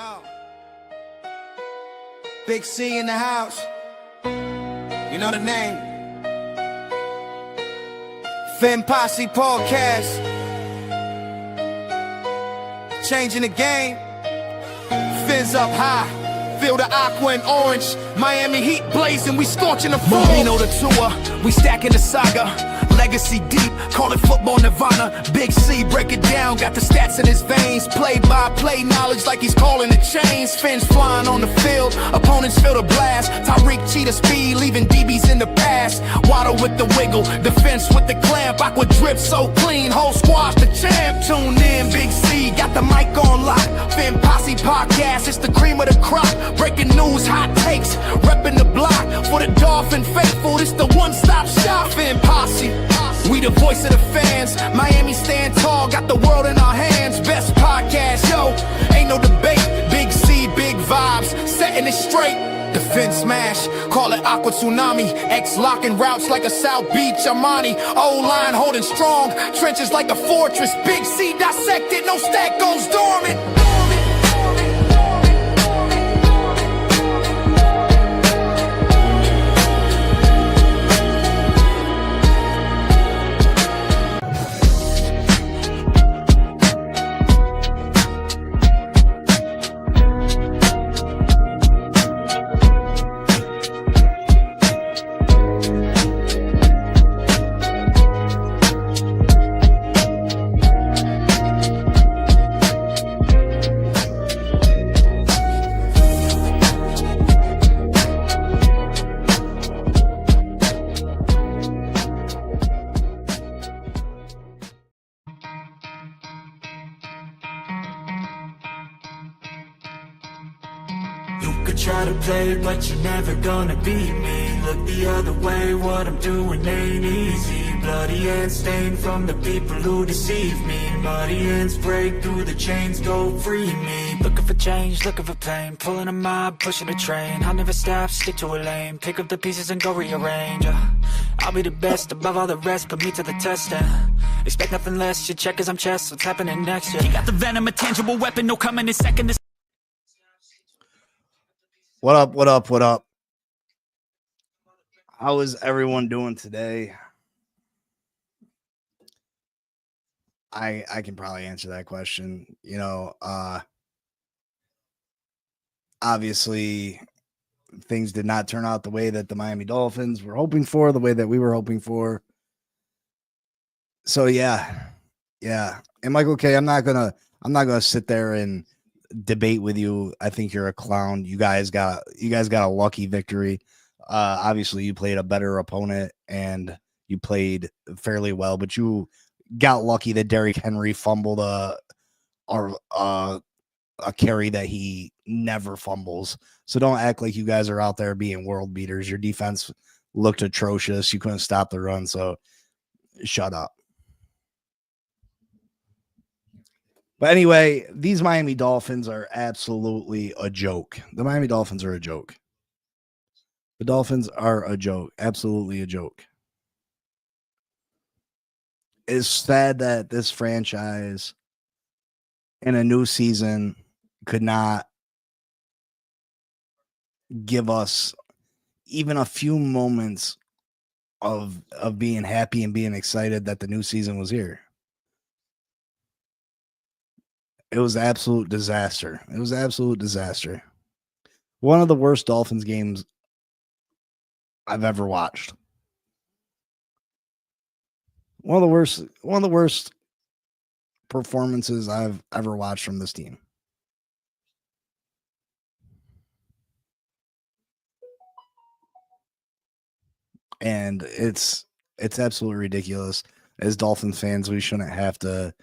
Yo, Big C in the house. You know the name. Finn Posse Podcast. Changing the game. Fins up high. Feel the aqua and orange. Miami heat blazing. We scorching the floor. Marino the tour. We stacking the saga. Legacy deep, call it football nirvana. Big C, break it down, got the stats in his veins. Play-by-play knowledge like he's calling the chains. Fins flying on the field, opponents feel the blast. Tyreek cheetah speed, leaving DBs in the past. Waddle with the wiggle, defense with the clamp. Aqua drip so clean, whole squash the champ. Tune in, Big C, got the mic on lock. Finn Posse Podcast, it's the cream of the crop. Breaking news, hot takes, repping the block. For the Dolphin faithful, it's the one-stop shop. Finn Posse. We the voice of the fans. Miami stand tall, got the world in our hands. Best podcast, yo, ain't no debate. Big C, big vibes, setting it straight. Defense smash, call it Aqua Tsunami. X locking routes like a South Beach Armani. O-line holding strong, trenches like a fortress. Big C dissected, no stack goes dormant. Try to play, but you're never gonna beat me. Look the other way, what I'm doing ain't easy. Bloody hands stained from the people who deceive me. Muddy hands break through the chains, go free me. Looking for change, looking for pain. Pulling a mob, pushing a train. I'll never stop, stick to a lane. Pick up the pieces and go rearrange. I'll be the best above all the rest, put me to the test and expect nothing less, your check as I'm chess. What's happening next, yeah. You got the venom, a tangible weapon, no coming in second. What up, what up, what up? How is everyone doing today? I can probably answer that question. You know, obviously things did not turn out the way that the Miami Dolphins were hoping for, the way that we were hoping for. So yeah. And Michael K, I'm not gonna sit there and debate with you. I think you're a clown. You guys got a lucky victory. Obviously you played a better opponent and you played fairly well, but you got lucky that Derrick Henry fumbled a carry that he never fumbles. So don't act like you guys are out there being world beaters. Your defense looked atrocious. You couldn't stop the run, so shut up. But anyway, these Miami Dolphins are absolutely a joke. The Miami Dolphins are a joke. The Dolphins are a joke. Absolutely a joke. It's sad that this franchise in a new season could not give us even a few moments of being happy and being excited that the new season was here. It was absolute disaster. It was absolute disaster. One of the worst Dolphins games I've ever watched. One of the worst performances I've ever watched from this team. And it's absolutely ridiculous. As Dolphins fans, we shouldn't have to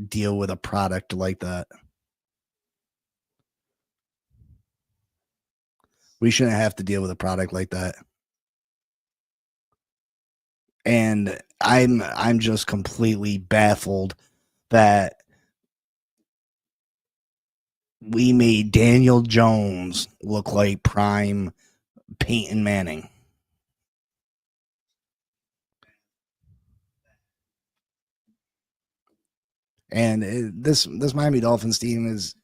deal with a product like that. We shouldn't have to deal with a product like that. And I'm just completely baffled that we made Daniel Jones look like prime Peyton Manning. And this Miami Dolphins team is,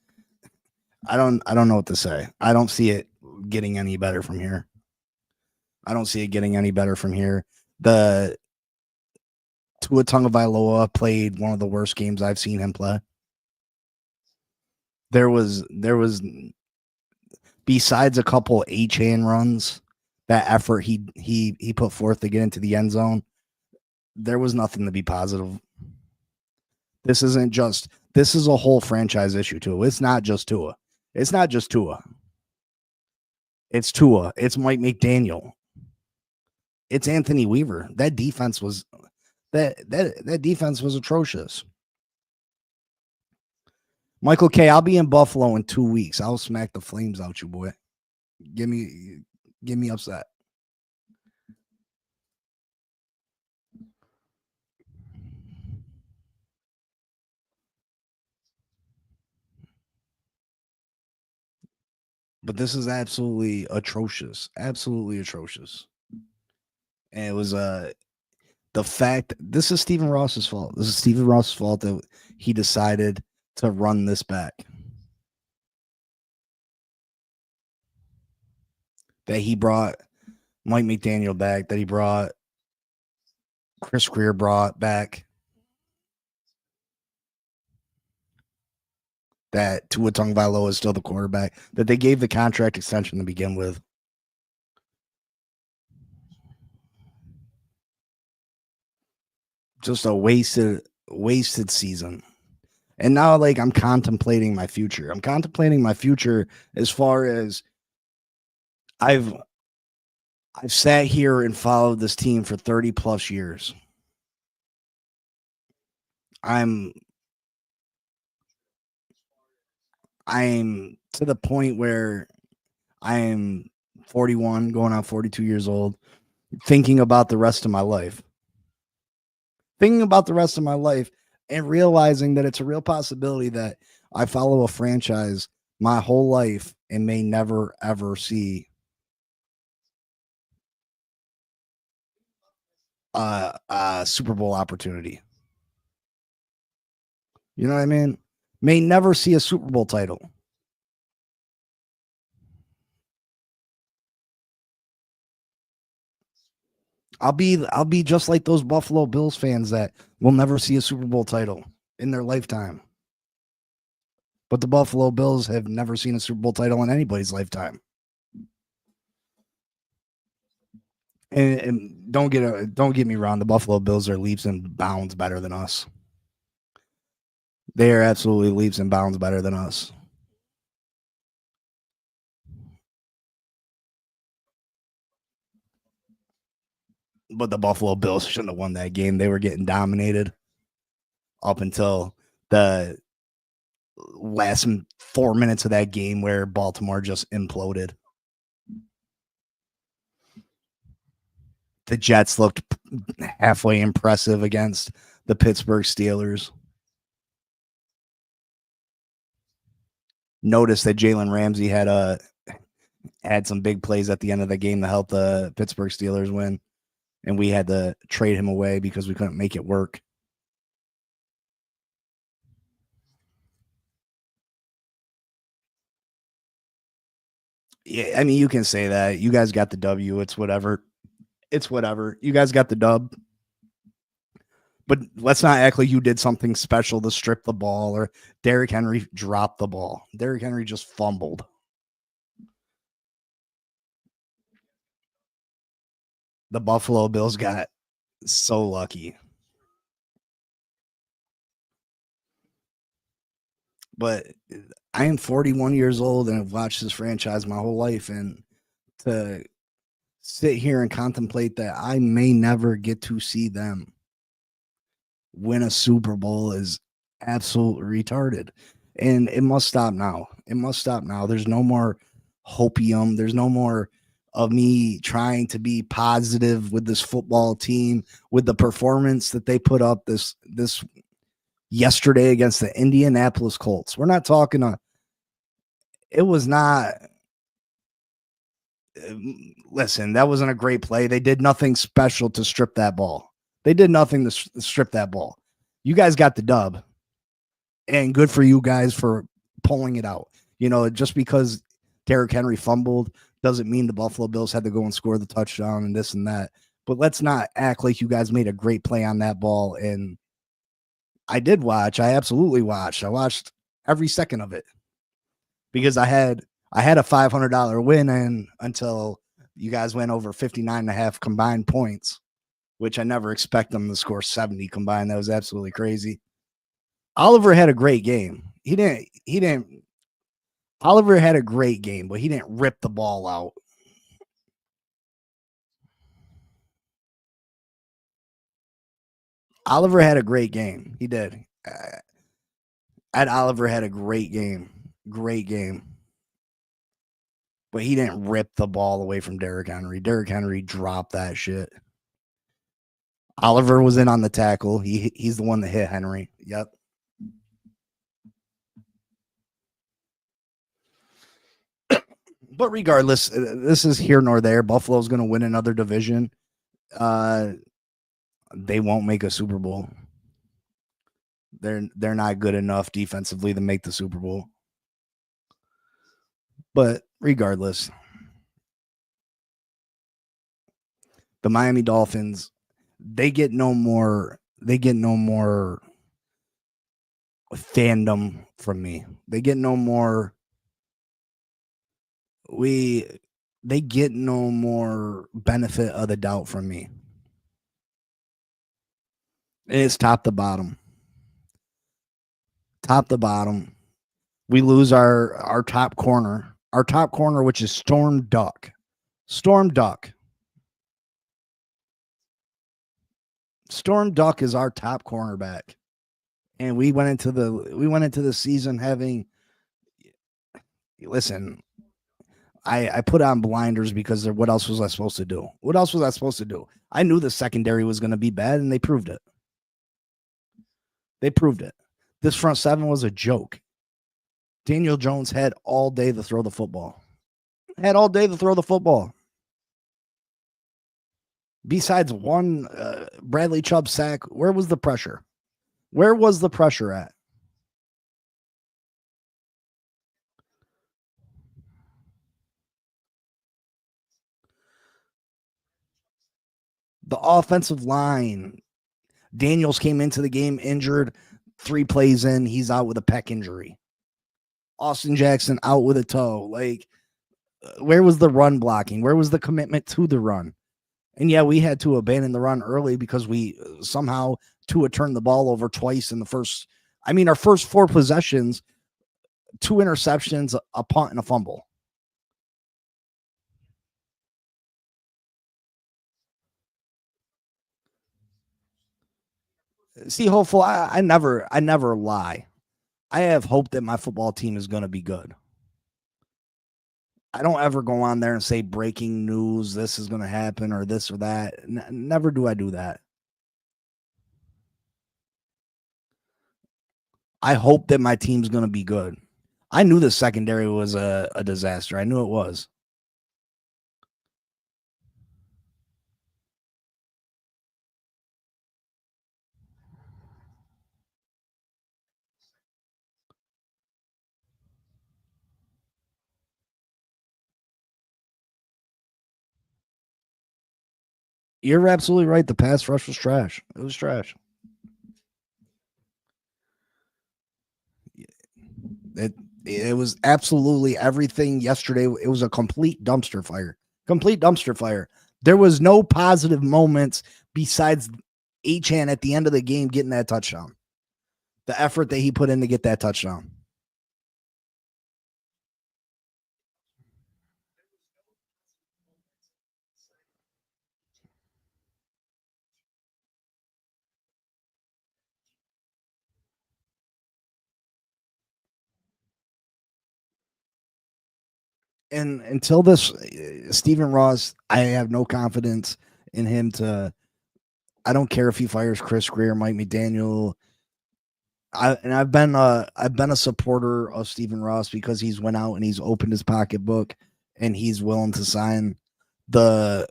I don't know what to say. I don't see it getting any better from here. The Tua Tagovailoa played one of the worst games I've seen him play. There was besides a couple A-chain runs, that effort he put forth to get into the end zone, there was nothing to be positive. This is a whole franchise issue too. It's not just Tua. It's Tua. It's Mike McDaniel. It's Anthony Weaver. That defense was atrocious. Michael K, I'll be in Buffalo in 2 weeks. I'll smack the flames out you, boy. Get me upset. But this is absolutely atrocious. Absolutely atrocious. And it was the fact, this is Stephen Ross's fault. This is Stephen Ross's fault that he decided to run this back. That he brought Mike McDaniel back, that he brought Chris Greer brought back, that Tua Tagovailoa is still the quarterback, that they gave the contract extension to begin with. Just a wasted season. And now, like, I'm contemplating my future. I'm contemplating my future as far as I've sat here and followed this team for 30 plus years. I'm to the point where I'm 41, going on 42 years old, thinking about the rest of my life. And realizing that it's a real possibility that I follow a franchise my whole life and may never, ever see a Super Bowl opportunity. You know what I mean? May never see a Super Bowl title. I'll be just like those Buffalo Bills fans that will never see a Super Bowl title in their lifetime. But the Buffalo Bills have never seen a Super Bowl title in anybody's lifetime. And don't get me wrong, the Buffalo Bills are leaps and bounds better than us. They are absolutely leaps and bounds better than us. But the Buffalo Bills shouldn't have won that game. They were getting dominated up until the last 4 minutes of that game where Baltimore just imploded. The Jets looked halfway impressive against the Pittsburgh Steelers. Notice that Jalen Ramsey had some big plays at the end of the game to help the Pittsburgh Steelers win. And we had to trade him away because we couldn't make it work. Yeah, I mean, you can say that. You guys got the W. It's whatever. You guys got the dub. But let's not act like you did something special to strip the ball or Derrick Henry dropped the ball. Derrick Henry just fumbled. The Buffalo Bills got so lucky. But I am 41 years old and have watched this franchise my whole life. And to sit here and contemplate that I may never get to see them win a Super Bowl is absolutely retarded. And it must stop now. There's no more hopium. There's no more of me trying to be positive with this football team, with the performance that they put up this yesterday against the Indianapolis Colts. We're not talking it was not, listen, that wasn't a great play. They did nothing special to strip that ball. You guys got the dub. And good for you guys for pulling it out. You know, just because Derrick Henry fumbled doesn't mean the Buffalo Bills had to go and score the touchdown and this and that. But let's not act like you guys made a great play on that ball. And I did watch. I absolutely watched. I watched every second of it because I had a $500 win in until you guys went over 59.5 combined points, which I never expect them to score 70 combined. That was absolutely crazy. Oliver had a great game. Oliver had a great game, but he didn't rip the ball out. Oliver had a great game. He did. Ed Oliver had a great game. Great game. But he didn't rip the ball away from Derrick Henry. Derrick Henry dropped that shit. Oliver was in on the tackle. He's the one that hit Henry. Yep. But regardless, this is here nor there. Buffalo's going to win another division. They won't make a Super Bowl. They're not good enough defensively to make the Super Bowl. But regardless, the Miami Dolphins, they get no more fandom from me. They get no more they get no more benefit of the doubt from me. It's top to bottom. Top to bottom. We lose our top corner. Our top corner, which is Storm Duck. Storm Duck. Storm Duck is our top cornerback. And we went into the season having, listen, I put on blinders because what else was I supposed to do? What else was I supposed to do? I knew the secondary was going to be bad, and they proved it. They proved it. This front seven was a joke. Daniel Jones had all day to throw the football. Had all day to throw the football. Besides one Bradley Chubb sack, where was the pressure? Where was the pressure at? The offensive line. Daniels came into the game injured. 3 plays in, he's out with a pec injury. Austin Jackson out with a toe. Like, where was the run blocking? Where was the commitment to the run? And yeah, we had to abandon the run early because we somehow Tua turned the ball over twice in the first. I mean, our first 4 possessions, 2 interceptions, a punt, and a fumble. See, hopeful. I never lie. I have hope that my football team is going to be good. I don't ever go on there and say breaking news, this is going to happen or this or that. Never do I do that. I hope that my team's going to be good. I knew the secondary was a disaster. I knew it was. You're absolutely right. The pass rush was trash. It was trash. It was absolutely everything yesterday. It was a complete dumpster fire. Complete dumpster fire. There was no positive moments besides Achane at the end of the game getting that touchdown. The effort that he put in to get that touchdown. And until this, Stephen Ross, I have no confidence in him to. I don't care if he fires Chris Greer, Mike McDaniel. I've been a supporter of Stephen Ross because he's went out and he's opened his pocketbook and he's willing to sign the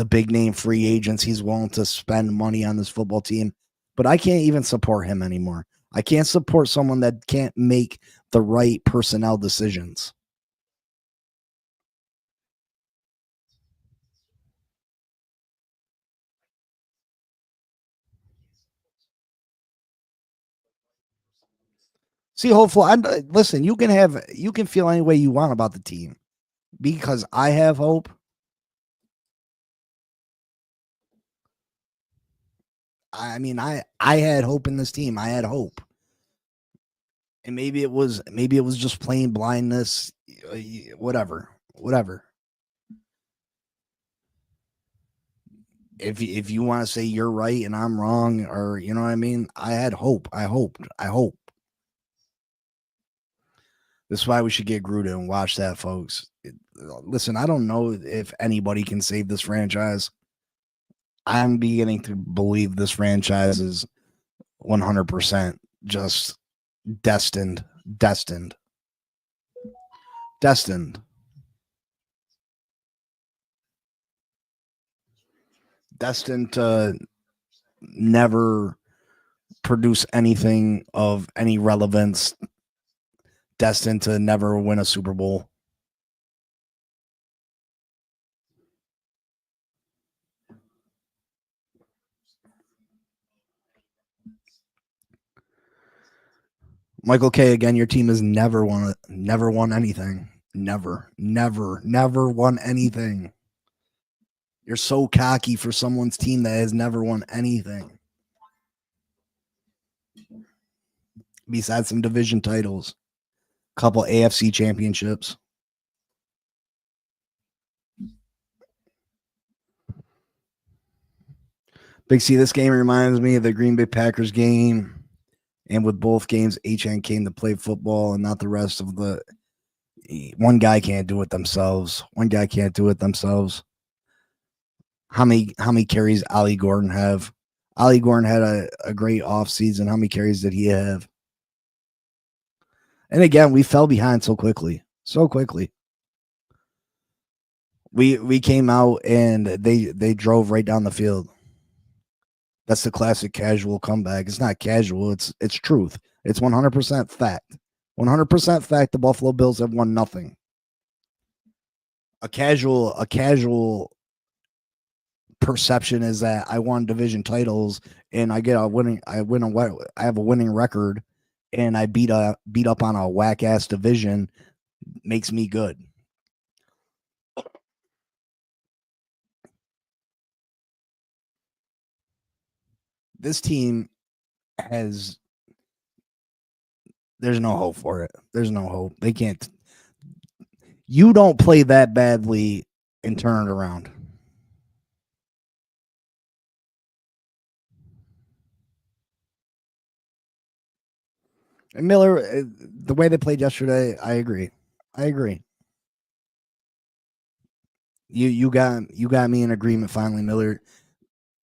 big name free agents. He's willing to spend money on this football team, but I can't even support him anymore. I can't support someone that can't make the right personnel decisions. See, hopefully, listen. You can feel any way you want about the team because I have hope. I mean, I had hope in this team. I had hope, and maybe it was just plain blindness. Whatever. If you want to say you're right and I'm wrong, or you know what I mean, I had hope. I hope. This is why we should get Gruden and watch that, folks. Listen, I don't know if anybody can save this franchise. I'm beginning to believe this franchise is 100% just destined to never produce anything of any relevance, destined to never win a Super Bowl. Michael K, again, your team has never won anything. Never won anything. You're so cocky for someone's team that has never won anything. Besides some division titles, a couple AFC championships. Big C, this game reminds me of the Green Bay Packers game. And with both games, HN came to play football and not the rest of the. One guy can't do it themselves. How many carries Ollie Gordon have? Ollie Gordon had a great offseason. How many carries did he have? And again, we fell behind so quickly. We came out and they drove right down the field. That's the classic casual comeback. It's not casual. It's truth. It's 100% fact. 100% fact. The Buffalo Bills have won nothing. A casual perception is that I won division titles and I have a winning record and I beat up on a whack ass division makes me good. This team there's no hope for it. There's no hope. They can't. You don't play that badly and turn it around. And Miller, the way they played yesterday, I agree. You got me in agreement finally, Miller.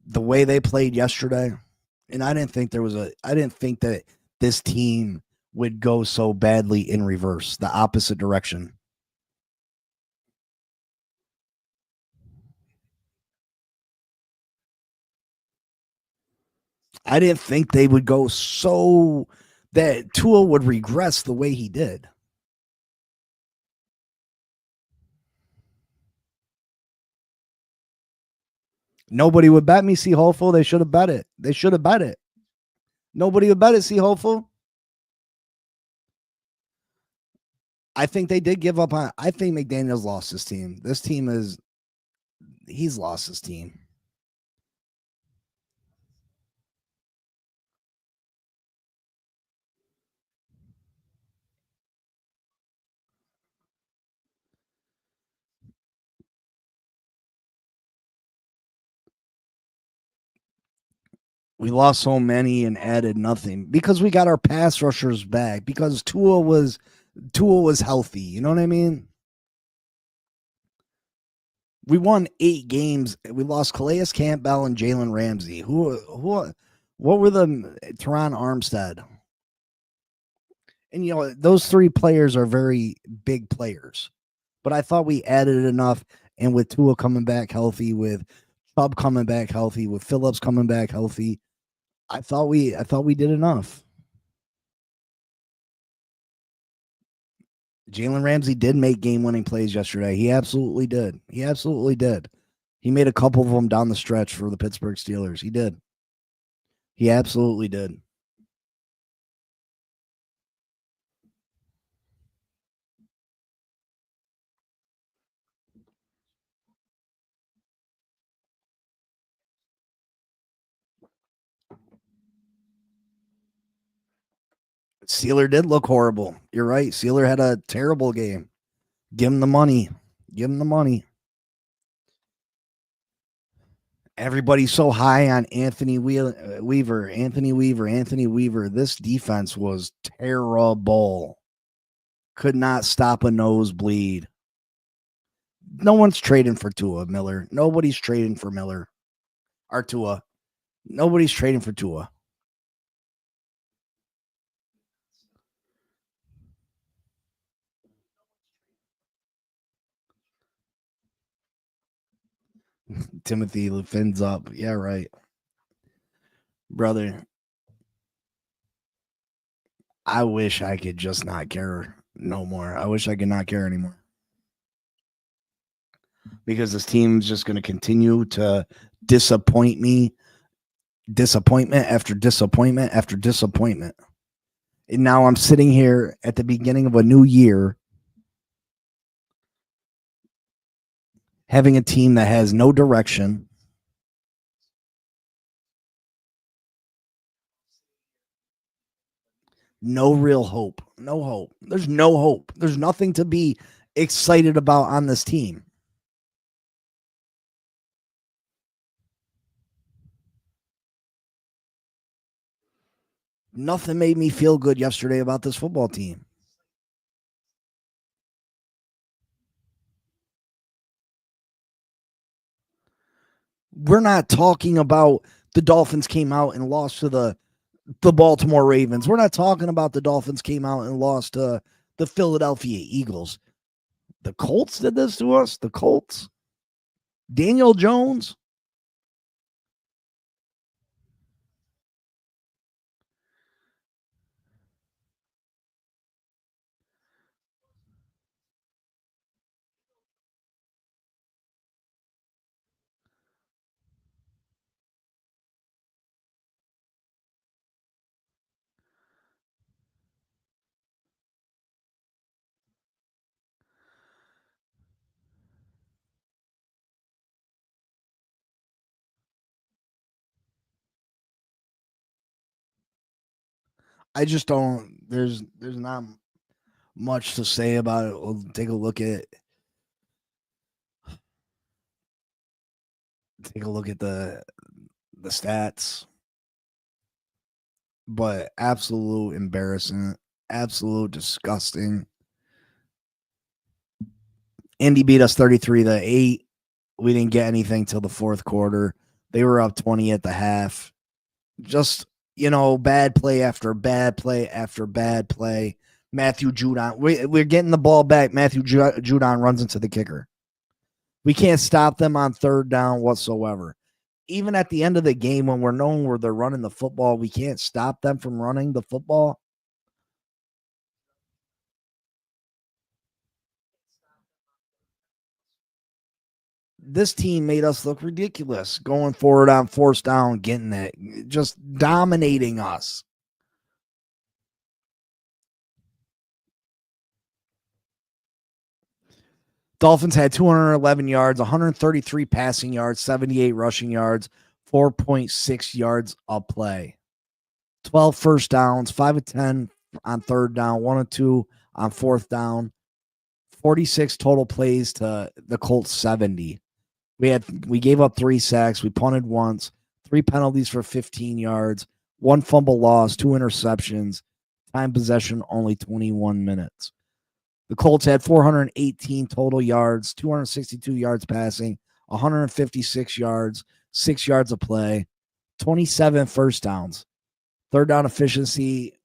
The way they played yesterday, and I didn't think that this team would go so badly in reverse, the opposite direction. I didn't think they would go so that Tua would regress the way he did. Nobody would bet me, see hopeful. They should have bet it. Nobody would bet it, see hopeful. I think they did give up on. I think McDaniels lost his team. He's lost his team. We lost so many and added nothing because we got our pass rushers back because Tua was healthy. You know what I mean? We won 8 games. We lost Calais Campbell and Jalen Ramsey. What were the Teron Armstead? And those 3 players are very big players. But I thought we added enough, and with Tua coming back healthy, with Chubb coming back healthy, with Phillips coming back healthy, I thought we did enough. Jalen Ramsey did make game-winning plays yesterday. He absolutely did. He absolutely did. He made a couple of them down the stretch for the Pittsburgh Steelers. He did. He absolutely did. Steeler did look horrible. You're right. Steeler had a terrible game. Give him the money. Give him the money. Everybody's so high on Anthony Weaver. Anthony Weaver. This defense was terrible. Could not stop a nosebleed. No one's trading for Tua Miller. Nobody's trading for Miller. Or Tua. Nobody's trading for Tua. Timothy fins up. Yeah, right. Brother, I wish I could just not care no more. I wish I could not care anymore. Because this team's just going to continue to disappoint me. Disappointment after disappointment after disappointment. And now I'm sitting here at the beginning of a new year having a team that has no direction. No real hope. No hope. There's no hope. There's nothing to be excited about on this team. Nothing made me feel good yesterday about this football team. We're not talking about the Dolphins came out and lost to the Baltimore Ravens. We're not talking about the Dolphins came out and lost to the Philadelphia Eagles. The Colts did this to us. The Colts. Daniel Jones. I just don't. There's not much to say about it. We'll take a look at the stats, but absolute embarrassment, absolute disgusting. Indy beat us 33-8. We didn't get anything till the fourth quarter. They were up 20 at the half. Just, bad play after bad play after bad play. Matthew Judon, we're getting the ball back. Matthew Judon runs into the kicker. We can't stop them on third down whatsoever. Even at the end of the game, when we're knowing where they're running the football, we can't stop them from running the football. This team made us look ridiculous going forward on fourth down, getting it, just dominating us. Dolphins had 211 yards, 133 passing yards, 78 rushing yards, 4.6 yards a play. 12 first downs, 5 of 10 on third down, 1 of 2 on fourth down, 46 total plays to the Colts 70. We gave up 3 sacks, we punted once, 3 penalties for 15 yards, 1 fumble loss, 2 interceptions, time possession only 21 minutes. The Colts had 418 total yards, 262 yards passing, 156 yards, 6 yards of play, 27 first downs. Third down efficiency,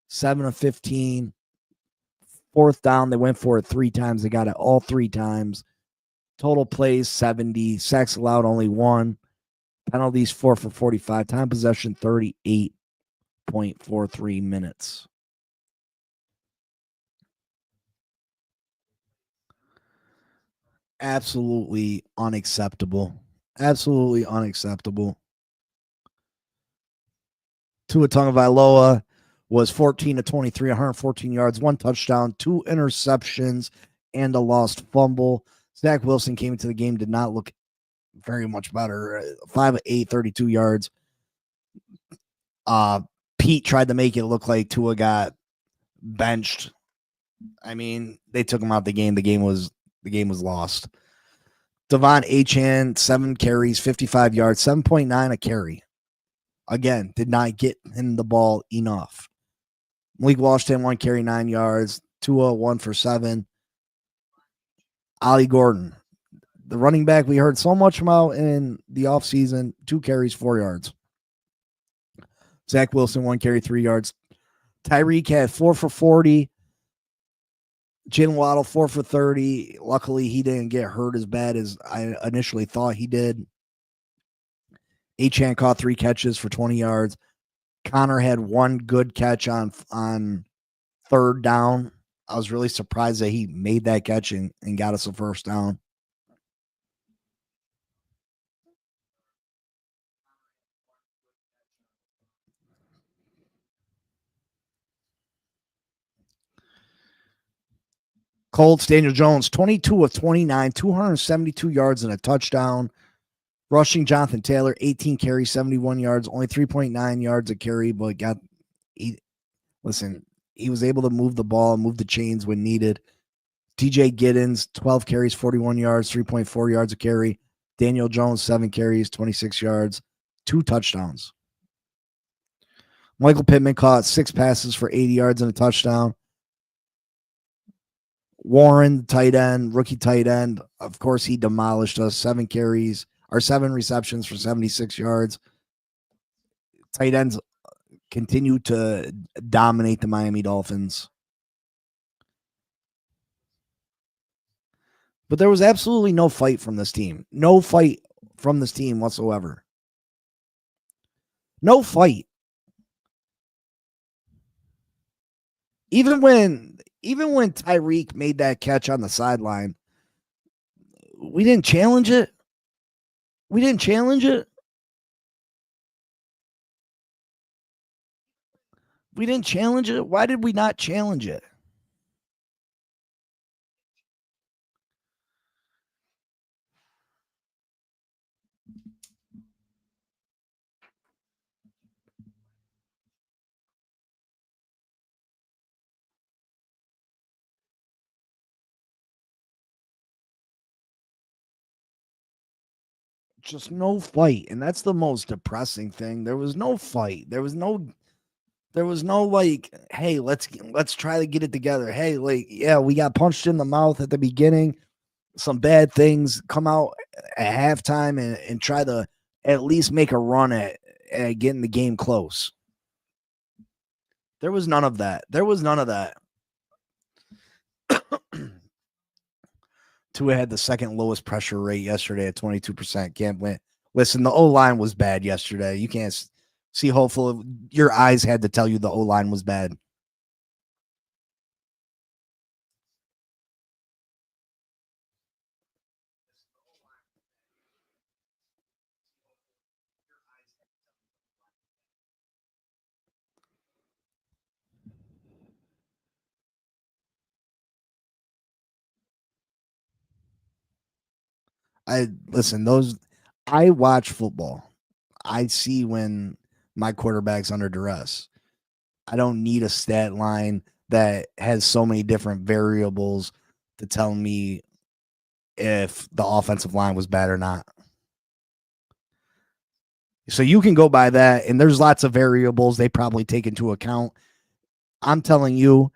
7 of 15. Fourth down, they went for it 3 times. They got it all 3 times. Total plays, 70. Sacks allowed, only 1. Penalties, 4 for 45. Time possession, 38.43 minutes. Absolutely unacceptable. Absolutely unacceptable. Tua Tagovailoa was 14 to 23, 114 yards, 1 touchdown, 2 interceptions, and a lost fumble. Zach Wilson came into the game, did not look very much better. 5 of 8, 32 yards. Pete tried to make it look like Tua got benched. I mean, they took him out the game. The game was lost. Devon Achane, 7 carries, 55 yards, 7.9 a carry. Again, did not get him the ball enough. Malik Washington, 1 carry, 9 yards. Tua, 1 for 7. Ollie Gordon, the running back we heard so much about in the offseason, 2 carries, 4 yards. Zach Wilson, 1 carry, 3 yards. Tyreek had 4 for 40. Jalen Waddle, 4 for 30. Luckily, he didn't get hurt as bad as I initially thought he did. Achane caught 3 catches for 20 yards. Connor had 1 good catch on 3rd down. I was really surprised that he made that catch and got us a 1st down. Colts, Daniel Jones, 22 of 29, 272 yards and a touchdown. Rushing, Jonathan Taylor, 18 carries, 71 yards, only 3.9 yards a carry, but he was able to move the ball, move the chains when needed. TJ Giddens, 12 carries, 41 yards, 3.4 yards a carry. Daniel Jones, 7 carries, 26 yards, 2 touchdowns. Michael Pittman caught 6 passes for 80 yards and a touchdown. Warren, tight end, rookie tight end. Of course, he demolished us. 7 receptions for 76 yards. Tight ends continue to dominate the Miami Dolphins. But there was absolutely no fight from this team. No fight from this team whatsoever. No fight. Even when Tyreek made that catch on the sideline, we didn't challenge it. We didn't challenge it. We didn't challenge it. Why did we not challenge it? Just no fight. And that's the most depressing thing. There was no fight. There was no like, hey, let's try to get it together. Hey, like, yeah, we got punched in the mouth at the beginning. Some bad things come out at halftime and try to at least make a run at getting the game close. There was none of that. Tua had the second lowest pressure rate yesterday at 22%. Can't win. Listen, the O-line was bad yesterday. You can't see. Hopefully, your eyes had to tell you the O-line was bad. I watch football. I see when my quarterback's under duress. I don't need a stat line that has so many different variables to tell me if the offensive line was bad or not. So you can go by that, and there's lots of variables they probably take into account. I'm telling you,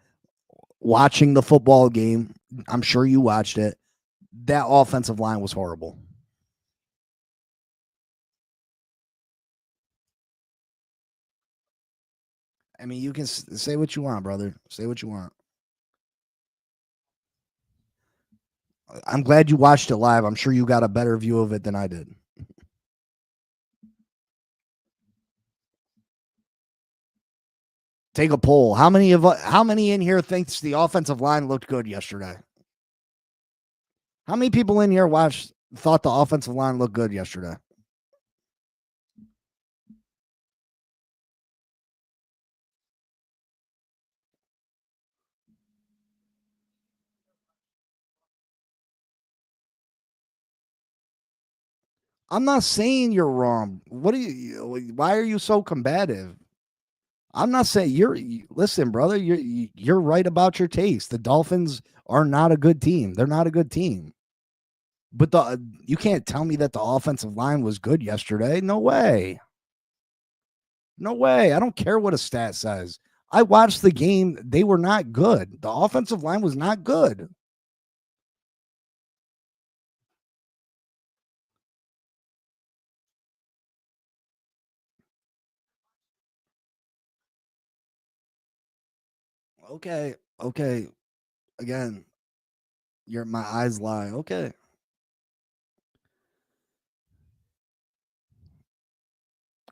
watching the football game, I'm sure you watched it, that offensive line was horrible. I mean, you can say what you want, brother. Say what you want. I'm glad you watched it live. I'm sure you got a better view of it than I did. Take a poll. How many in here thinks the offensive line looked good yesterday? How many people in here thought the offensive line looked good yesterday? I'm not saying you're wrong. Why are you so combative? I'm not saying listen, brother, you're right about your taste. The Dolphins are not a good team. They're not a good team. But you can't tell me that the offensive line was good yesterday. No way. No way. I don't care what a stat says. I watched the game. They were not good. The offensive line was not good. Okay. Okay. Again, my eyes lie. Okay.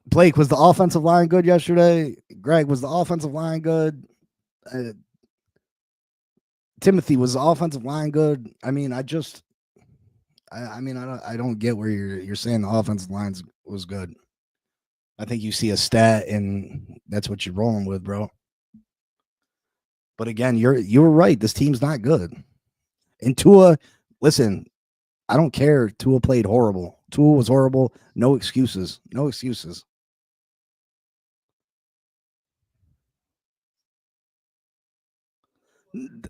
Blake, was the offensive line good yesterday? Greg, was the offensive line good? Uh, Timothy, was the offensive line good? I mean, I don't get where you're saying the offensive line was good. I think you see a stat and that's what you're rolling with, bro. But again, you were right. This team's not good. And Tua, listen, I don't care. Tua played horrible. Tua was horrible. No excuses. No excuses.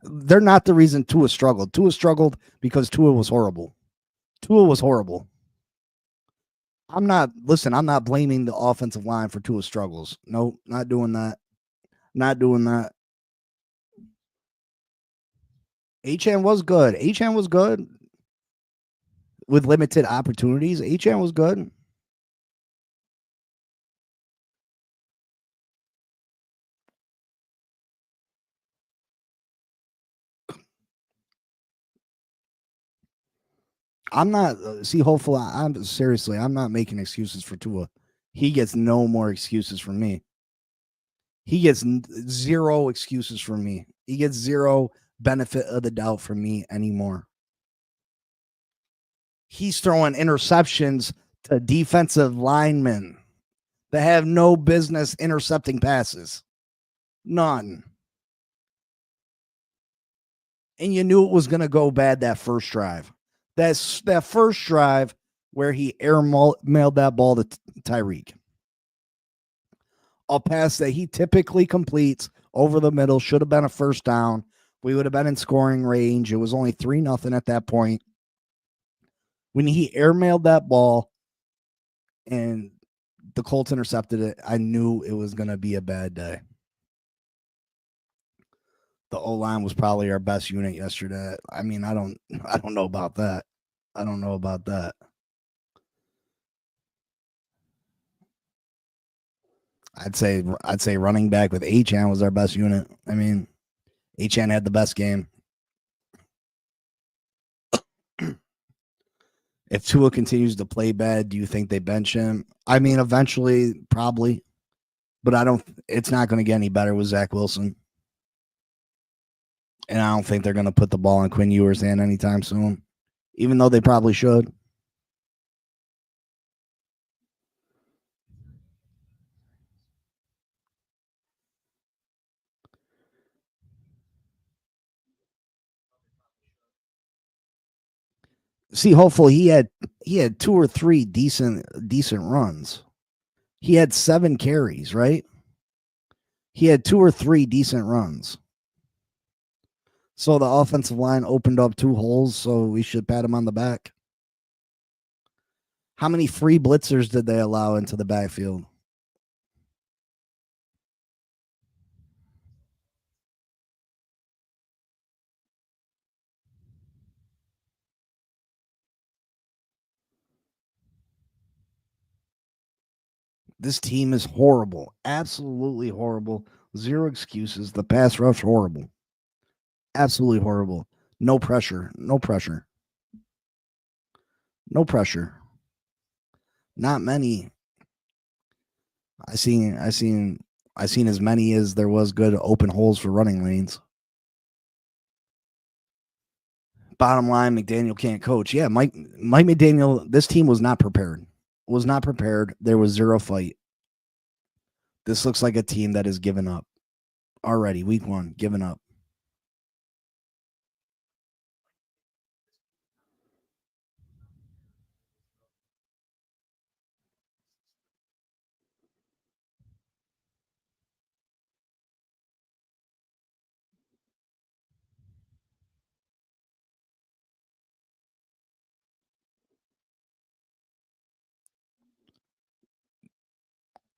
They're not the reason Tua struggled. Tua struggled because Tua was horrible. Tua was horrible. I'm not blaming the offensive line for Tua's struggles. No, not doing that. Not doing that. Achan was good. Achan was good with limited opportunities. Achan was good. I'm not hopefully I'm seriously, I'm not making excuses for Tua. He gets no more excuses from me. He gets zero excuses from me. He gets zero benefit of the doubt from me anymore. He's throwing interceptions to defensive linemen that have no business intercepting passes. None. And you knew it was going to go bad that first drive. That first drive where he mailed that ball to Tyreek. A pass that he typically completes over the middle, should have been a first down. We would have been in scoring range. It was only 3-0 at that point. When he airmailed that ball and the Colts intercepted it, I knew it was going to be a bad day. The O-line was probably our best unit yesterday. I mean, I don't know about that. I don't know about that. I'd say running back with Achan was our best unit. I mean, Achan had the best game. If Tua continues to play bad, do you think they bench him? I mean, eventually, probably. But it's not going to get any better with Zach Wilson. And I don't think they're going to put the ball in Quinn Ewers' hand anytime soon, even though they probably should. See, hopefully he had 2 or 3 decent runs. He had 7 carries, right? He had 2 or 3 decent runs. So the offensive line opened up 2 holes, so we should pat him on the back. How many free blitzers did they allow into the backfield? This team is horrible. Absolutely horrible. Zero excuses. The pass rush, horrible. Absolutely horrible. No pressure. No pressure. No pressure. Not many. I seen as many as there was good open holes for running lanes. Bottom line, McDaniel can't coach. Yeah, Mike McDaniel, this team was not prepared. Was not prepared. There was zero fight. This looks like a team that has given up already. Week 1, given up.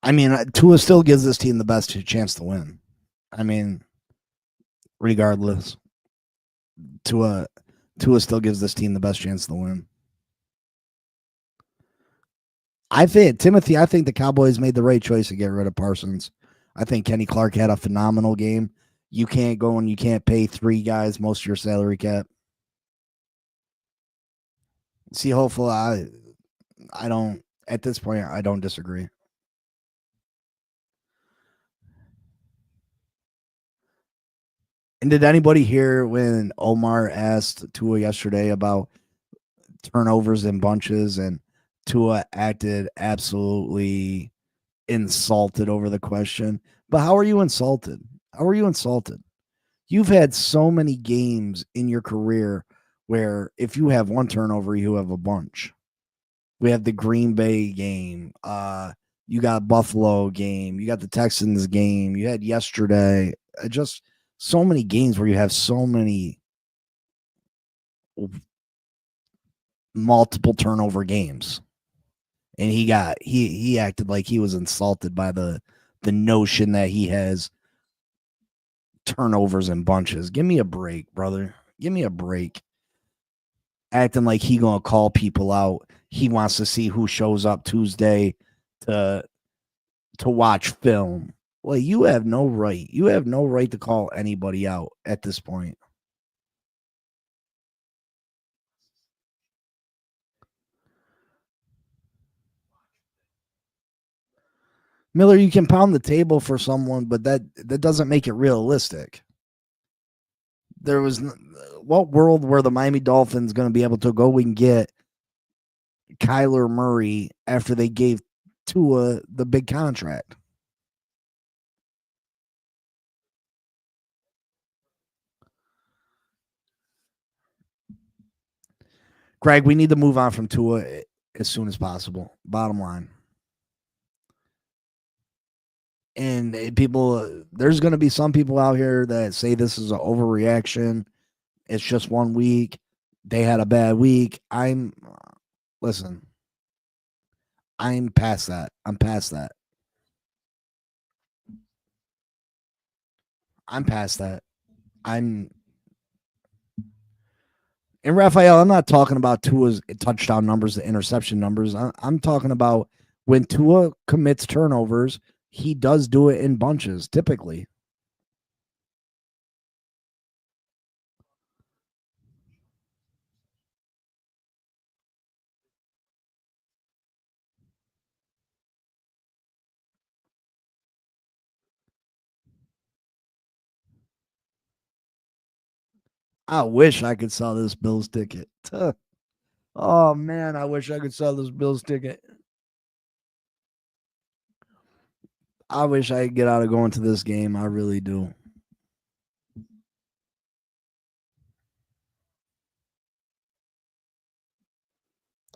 I mean, Tua still gives this team the best chance to win. I mean, regardless, Tua still gives this team the best chance to win. I think the Cowboys made the right choice to get rid of Parsons. I think Kenny Clark had a phenomenal game. You can't go and you can't pay 3 guys most of your salary cap. See, hopefully, I don't at this point. I don't disagree. And did anybody hear when Omar asked Tua yesterday about turnovers in bunches, and Tua acted absolutely insulted over the question? But how are you insulted? How are you insulted? You've had so many games in your career where if you have 1 turnover, you have a bunch. We have the Green Bay game. You got Buffalo game. You got the Texans game. You had yesterday. Just so many games where you have so many multiple turnover games. And he acted like he was insulted by the notion that he has turnovers in bunches. Give me a break, brother. Give me a break. Acting like he gonna call people out. He wants to see who shows up Tuesday to watch film. Well, you have no right. You have no right to call anybody out at this point. Miller, you can pound the table for someone, but that doesn't make it realistic. There was what world were the Miami Dolphins going to be able to go and get Kyler Murray after they gave Tua the big contract? Greg, we need to move on from Tua as soon as possible. Bottom line. And people, there's going to be some people out here that say this is an overreaction. It's just 1 week. They had a bad week. Listen, I'm past that. I'm past that. I'm past that. And Raphael, I'm not talking about Tua's touchdown numbers, the interception numbers. I'm talking about when Tua commits turnovers, he does do it in bunches, typically. I wish I could sell this Bills ticket. Oh man, I wish I could sell this Bills ticket. I wish I could get out of going to this game. I really do.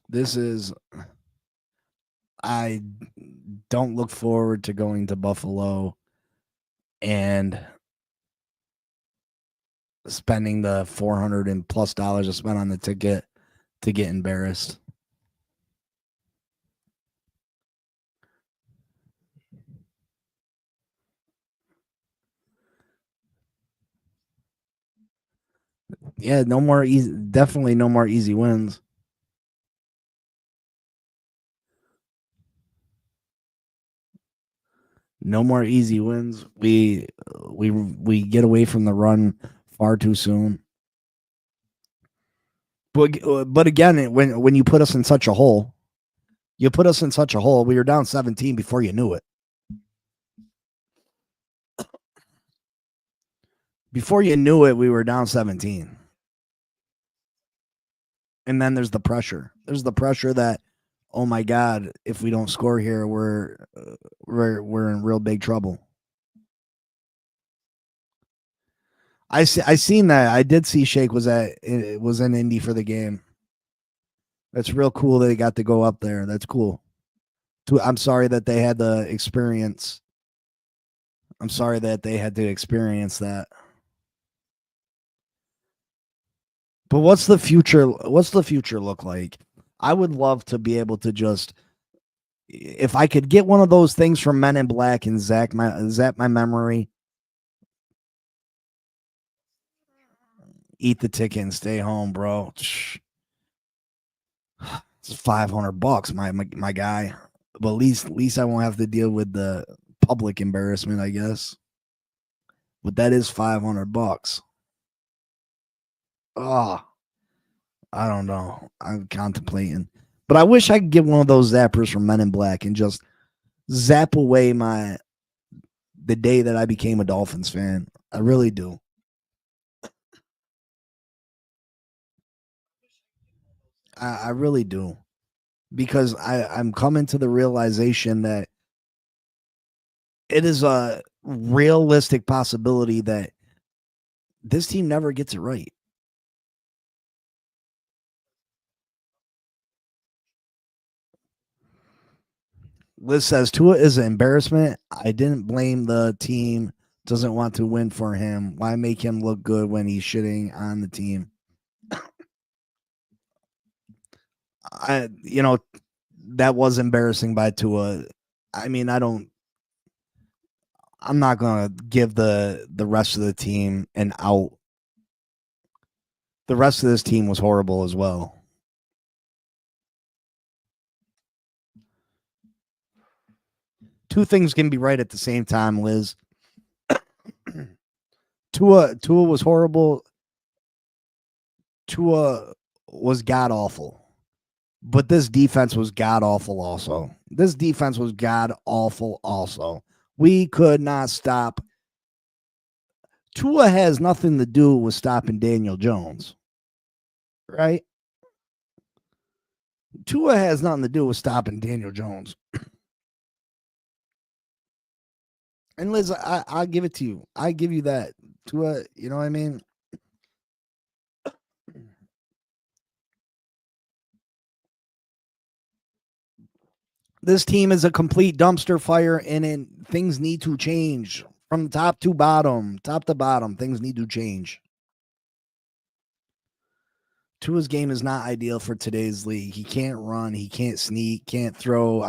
This is I don't look forward to going to Buffalo and spending the $400 and plus I spent on the ticket to get embarrassed. Yeah, no more easy. Definitely no more easy wins. No more easy wins. We get away from the run far too soon. But again, when you put us in such a hole, you put us in such a hole. We were down 17 before you knew it. Before you knew it, we were down 17. And then there's the pressure. There's the pressure that, oh my God, if we don't score here, we're in real big trouble. I seen that. I did see Shake was in Indy for the game. That's real cool that he got to go up there. That's cool. I'm sorry that they had the experience. I'm sorry that they had to experience that. But what's the future? What's the future look like? I would love to be able to just, if I could get one of those things from Men in Black and zap my memory, eat the ticket and stay home, bro. It's $500, my guy. But at least I won't have to deal with the public embarrassment, I guess. But that is $500. Oh, I don't know. I'm contemplating. But I wish I could get one of those zappers from Men in Black and just zap away the day that I became a Dolphins fan. I really do. I really do. Because I'm coming to the realization that it is a realistic possibility that this team never gets it right. Liz says Tua is an embarrassment. I didn't blame the team. Doesn't want to win for him. Why make him look good when he's shitting on the team? That was embarrassing by Tua. I mean, I'm not gonna give the rest of the team an out. The rest of this team was horrible as well. Two things can be right at the same time, Liz. Tua was horrible. Tua was god awful. But this defense was god awful also. We could not stop. Tua has nothing to do with stopping Daniel Jones. Right? Tua has nothing to do with stopping Daniel Jones. And Liz, I'll give it to you. I give you that. Tua, you know what I mean? This team is a complete dumpster fire, and things need to change from top to bottom. Things need to change. Tua's game is not ideal for today's league. He can't run. He can't sneak. Can't throw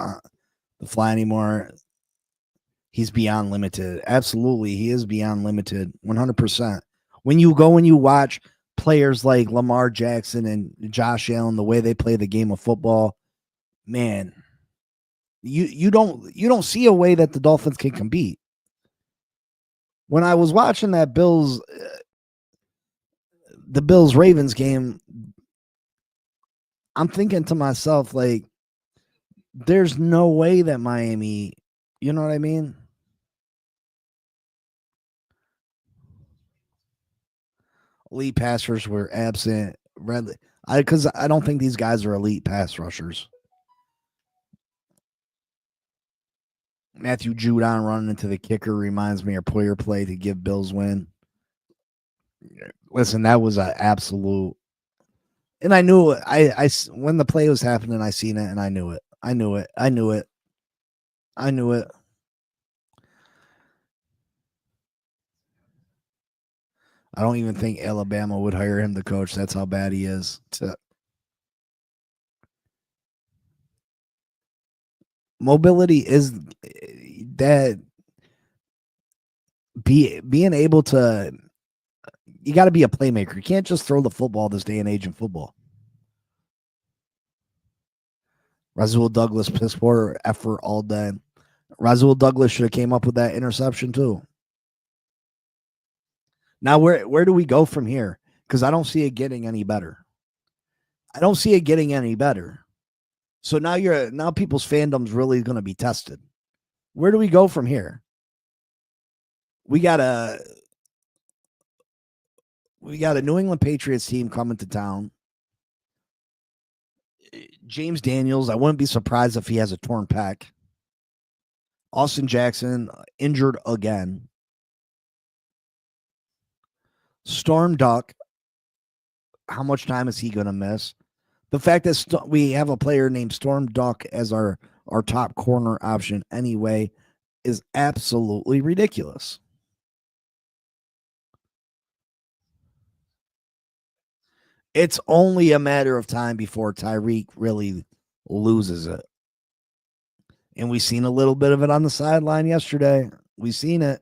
the fly anymore. He's beyond limited. Absolutely, he is beyond limited. 100%. When you go and you watch players like Lamar Jackson and Josh Allen, the way they play the game of football, man, you don't see a way that the Dolphins can compete. When I was watching that the Bills Ravens game, I'm thinking to myself, like, there's no way that Miami, you know what I mean? Elite pass rushers were absent. Because I don't think these guys are elite pass rushers. Matthew Judon running into the kicker reminds me of player play to give Bills win. Listen, that was an absolute. And I knew it. I when the play was happening, I seen it and I knew it. I knew it. I don't even think Alabama would hire him to coach. That's how bad he is. Mobility is that being able to. You got to be a playmaker. You can't just throw the football this day and age in football. Rasul Douglas piss poor effort all day. Rasul Douglas should have came up with that interception too. Now where do we go from here? Because I don't see it getting any better. So now people's fandom's really going to be tested. Where do we go from here? We got a New England Patriots team coming to town. James Daniels, I wouldn't be surprised if he has a torn pec. Austin Jackson, injured again. Storm Duck, how much time is he going to miss? The fact that we have a player named Storm Duck as our top corner option anyway is absolutely ridiculous. It's only a matter of time before Tyreek really loses it. And we seen a little bit of it on the sideline yesterday. We seen it.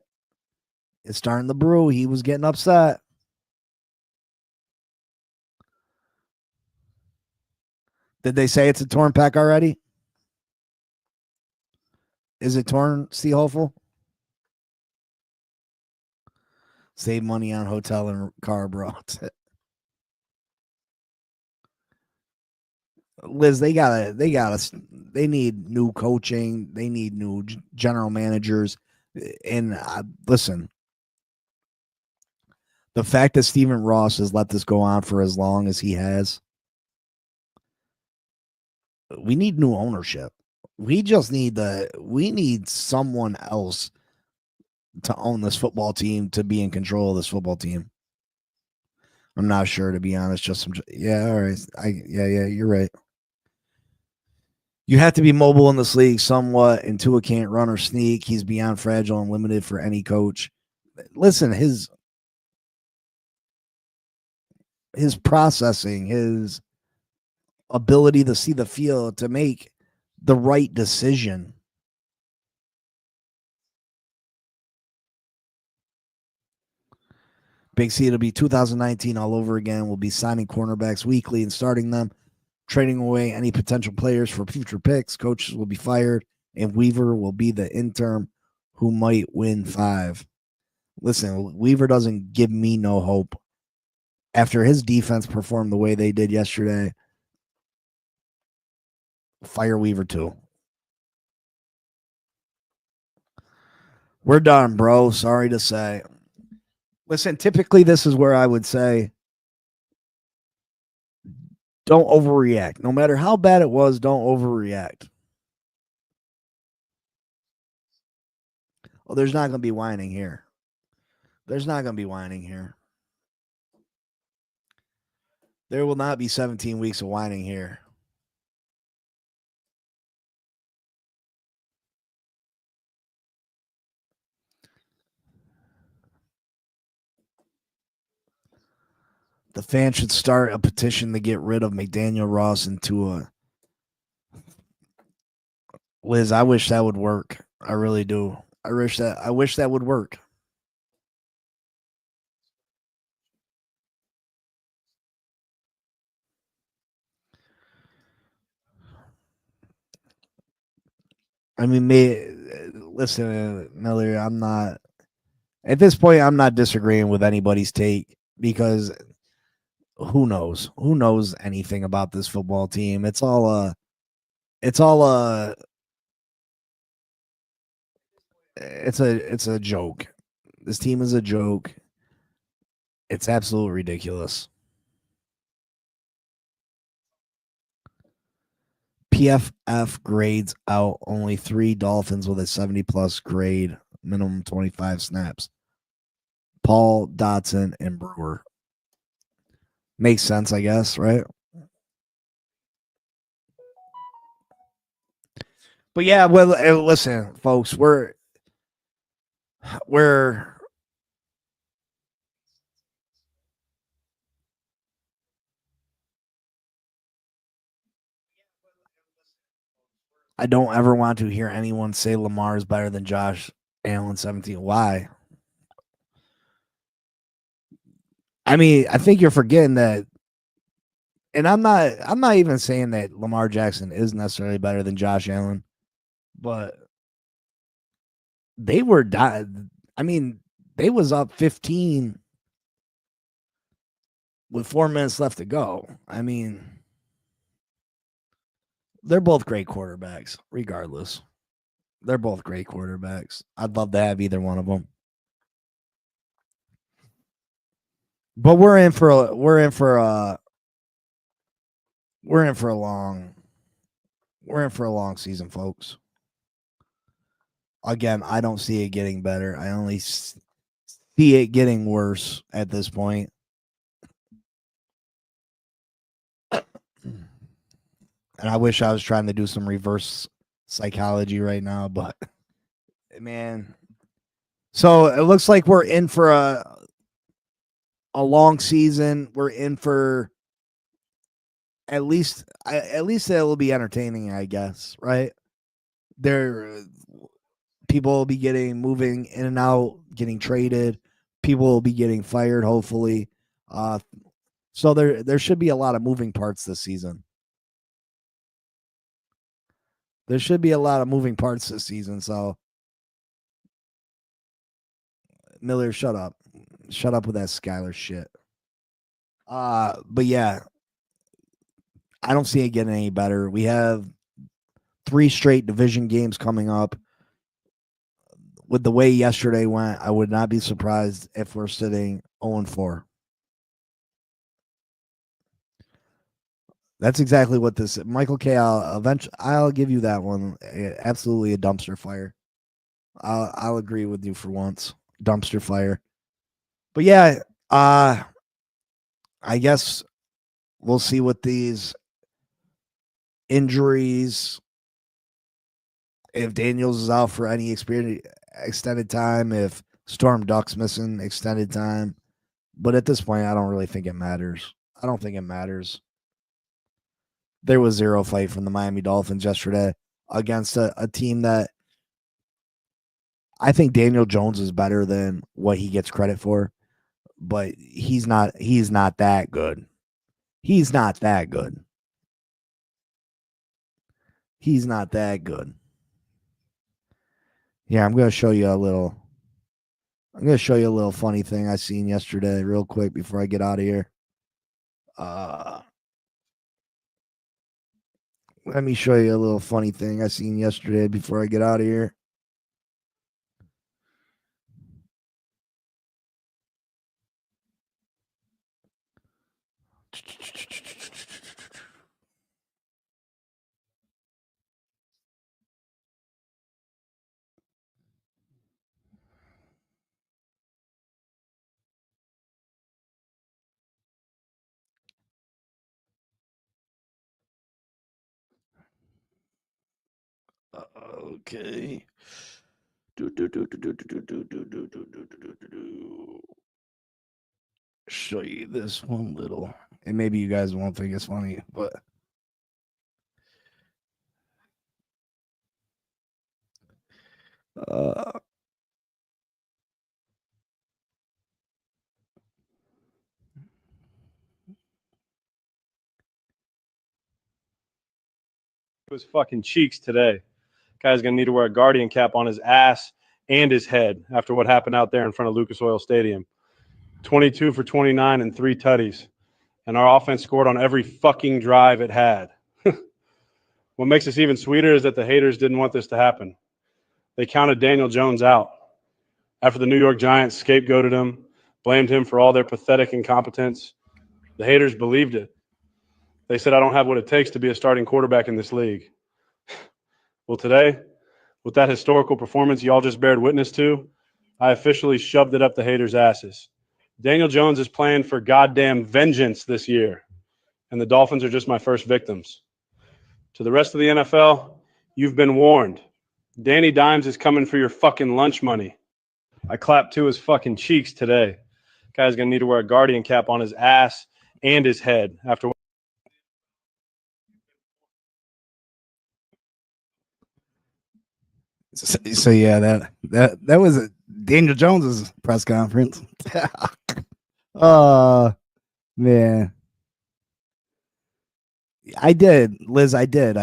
It's starting to brew. He was getting upset. Did they say it's a torn pec already? Is it torn, Steve Hopeful? Save money on hotel and car, bro. Liz, they need new coaching. They need new general managers. And listen, the fact that Stephen Ross has let this go on for as long as he has, we need new ownership. We need someone else to own this football team, to be in control of this football team. I'm not sure, to be honest. All right. You're right. You have to be mobile in this league somewhat, and Tua can't run or sneak. He's beyond fragile and limited for any coach. Listen, his processing, his ability to see the field, to make the right decision. Big C, it'll be 2019 all over again. We'll be signing cornerbacks weekly and starting them, trading away any potential players for future picks. Coaches will be fired, and Weaver will be the interim who might win 5. Listen, Weaver doesn't give me no hope. After his defense performed the way they did yesterday, fire Weaver too. We're done, bro. Sorry to say. Listen, typically this is where I would say don't overreact. No matter how bad it was, don't overreact. Oh, there's not going to be whining here. There's not going to be whining here. There will not be 17 weeks of whining here. The fans should start a petition to get rid of McDaniel, Ross, and Tua. Liz, I wish that would work. I really do. I wish that would work. I mean, listen, Miller, I'm not at this point. I'm not disagreeing with anybody's take, because who knows? Who knows anything about this football team? It's all it's a joke. This team is a joke. It's absolutely ridiculous. PFF grades out only 3 Dolphins with a 70+ grade, minimum 25 snaps. Paul, Dotson, and Brewer. Makes sense, I guess, right? But yeah, well, listen, folks, we're I don't ever want to hear anyone say Lamar is better than Josh Allen 17. Why? I mean, I think you're forgetting that, and I'm not even saying that Lamar Jackson is necessarily better than Josh Allen, but they were they was up 15 with 4 minutes left to go. I mean, they're both great quarterbacks, regardless. They're both great quarterbacks. I'd love to have either one of them. But we're in for a long We're in for a long season, folks. Again, I don't see it getting better. I only see it getting worse at this point. And I wish I was trying to do some reverse psychology right now, but man. So it looks like we're in for a long season. We're in for at least it will be entertaining, I guess, right? There people will be moving in and out, getting traded. People will be getting fired, hopefully. So there should be a lot of moving parts this season. There should be a lot of moving parts this season. So Miller, shut up. Shut up with that Skyler shit. But yeah, I don't see it getting any better. We have 3 straight division games coming up. With the way yesterday went, I would not be surprised if we're sitting 0-4. That's exactly what this Michael K. I'll give you that one. Absolutely a dumpster fire. I'll agree with you for once. Dumpster fire. But yeah, I guess we'll see what these injuries, if Daniels is out for any extended time, if Storm Duck's missing extended time. But at this point, I don't really think it matters. I don't think it matters. There was zero fight from the Miami Dolphins yesterday against a team that I think Daniel Jones is better than what he gets credit for, but he's not that good. He's not that good. He's not that good. Yeah, I'm going to show you a little funny thing I seen yesterday real quick before I get out of here. Let me show you a little funny thing I seen yesterday before I get out of here. Okay. Show you this one little, and maybe you guys won't think it's funny, but his fucking cheeks today. Guy's gonna need to wear a guardian cap on his ass and his head after what happened out there in front of Lucas Oil Stadium. 22 for 29 and 3 tutties. And our offense scored on every fucking drive it had. What makes this even sweeter is that the haters didn't want this to happen. They counted Daniel Jones out. After the New York Giants scapegoated him, blamed him for all their pathetic incompetence, the haters believed it. They said, I don't have what it takes to be a starting quarterback in this league. Well, today, with that historical performance y'all just bared witness to, I officially shoved it up the haters' asses. Daniel Jones is playing for goddamn vengeance this year, and the Dolphins are just my first victims. To the rest of the NFL, you've been warned. Danny Dimes is coming for your fucking lunch money. I clapped to his fucking cheeks today. Guy's gonna need to wear a guardian cap on his ass and his head after. So yeah, that was Daniel Jones's press conference. Man. I did, Liz. I did.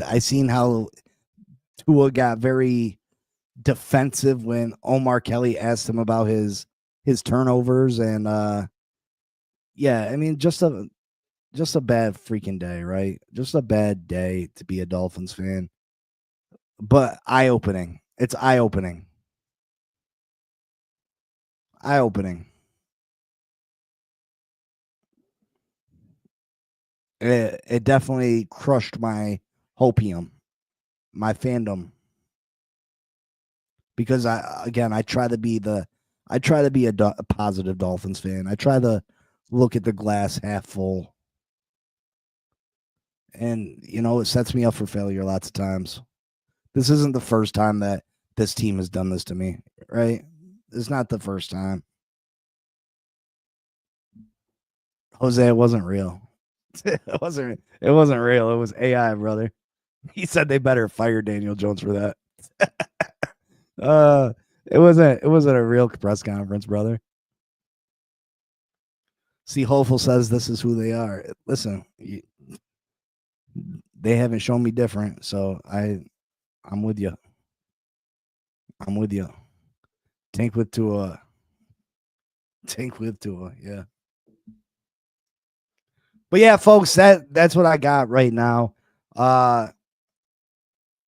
I seen how Tua got very defensive when Omar Kelly asked him about his turnovers, and yeah, I mean just a bad freaking day, right? Just a bad day to be a Dolphins fan. But eye-opening. It's eye-opening. Eye-opening. It definitely crushed my hopium, my fandom, because I try to be a positive Dolphins fan. I try to look at the glass half full. And, it sets me up for failure lots of times. This isn't the first time that this team has done this to me, right? It's not the first time. Jose, it wasn't real. It wasn't real. It was AI, brother. He said they better fire Daniel Jones for that. It wasn't a real press conference, brother. See, Hopeful says this is who they are. Listen, they haven't shown me different, so I'm with you. I'm with you. Tank with Tua, yeah. But yeah, folks, that's what I got right now.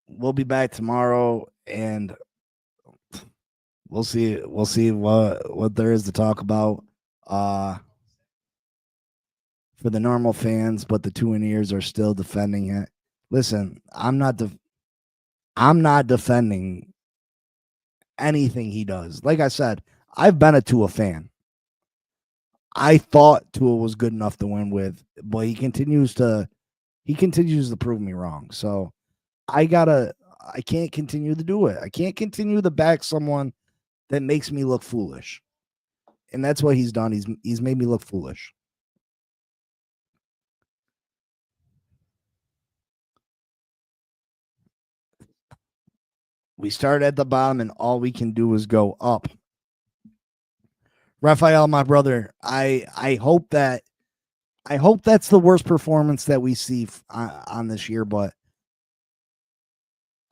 We'll be back tomorrow, and we'll see what there is to talk about. For the normal fans, but the 2 ears are still defending it. Listen, I'm not defending anything he does. Like I said, I've been a Tua fan. I thought Tua was good enough to win with, but he continues to prove me wrong. So I can't continue to do it. I can't continue to back someone that makes me look foolish. And that's what he's done. He's made me look foolish. We started at the bottom, and all we can do is go up. Raphael, my brother, I hope that's the worst performance that we see on this year, but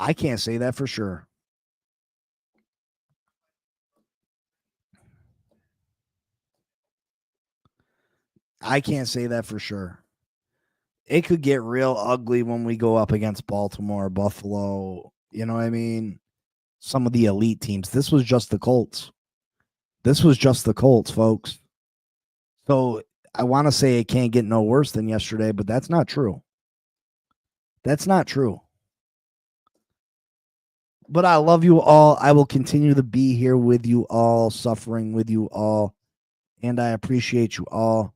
I can't say that for sure. I can't say that for sure. It could get real ugly when we go up against Baltimore, Buffalo. You know what I mean? Some of the elite teams. This was just the Colts. Folks. So I want to say it can't get no worse than yesterday, but that's not true. That's not true. But I love you all. I will continue to be here with you all, suffering with you all, and I appreciate you all.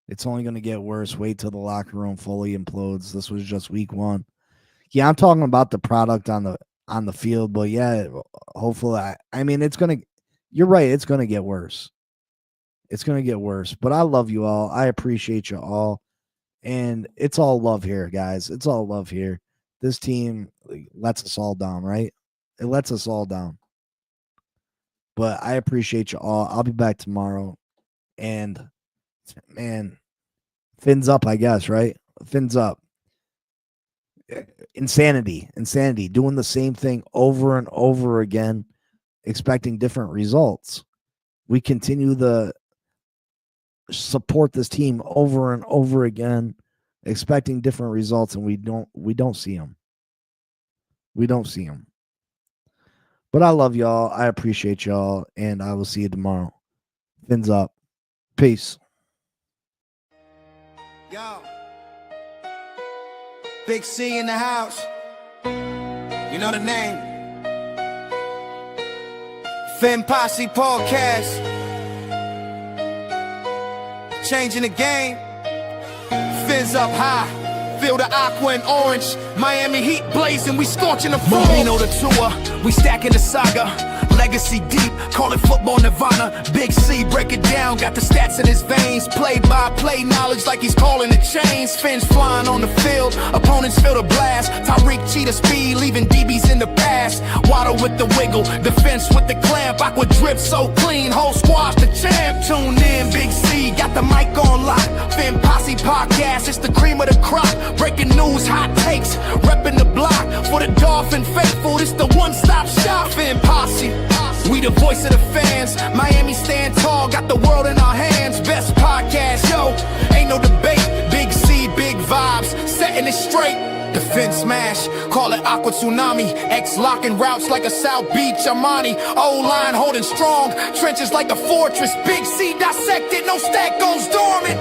It's only going to get worse. Wait till the locker room fully implodes. This was just week 1. Yeah, I'm talking about the product on the field, but yeah, hopefully, you're right. It's going to get worse. It's going to get worse, but I love you all. I appreciate you all. And it's all love here, guys. It's all love here. This team lets us all down, right? It lets us all down. But I appreciate you all. I'll be back tomorrow. And, man, fins up, I guess, right? Fins up. Insanity. Doing the same thing over and over again, expecting different results. We continue to support this team over and over again, expecting different results, and we don't see them. We don't see them. But I love y'all. I appreciate y'all, and I will see you tomorrow. Fins up. Peace. Yo. Big C in the house. You know the name. Fin Posse Podcast. Changing the game. Fins up high. Feel the aqua and orange. Miami heat blazing. We scorching the floor. We know the tour. We stacking the saga. Legacy deep, call it football nirvana. Big C, break it down, got the stats in his veins. Play-by-play knowledge like he's calling the chains. Fins flying on the field, opponents feel the blast. Tyreek cheetah speed, leaving DBs in the past. Waddle with the wiggle, defense with the clamp. Aqua drip so clean, whole squad's the champ. Tune in, Big C, got the mic on lock. Fin Posse Podcast, it's the cream of the crop. Breaking news, hot takes, repping the block. For the Dolphin faithful, it's the one-stop shop. Fin Posse. We the voice of the fans. Miami stand tall, got the world in our hands. Best podcast, yo, ain't no debate. Big C, big vibes, setting it straight. Defense smash, call it Aqua Tsunami. X locking routes like a South Beach Armani. O-line holding strong, trenches like a fortress. Big C dissected, no stack goes dormant.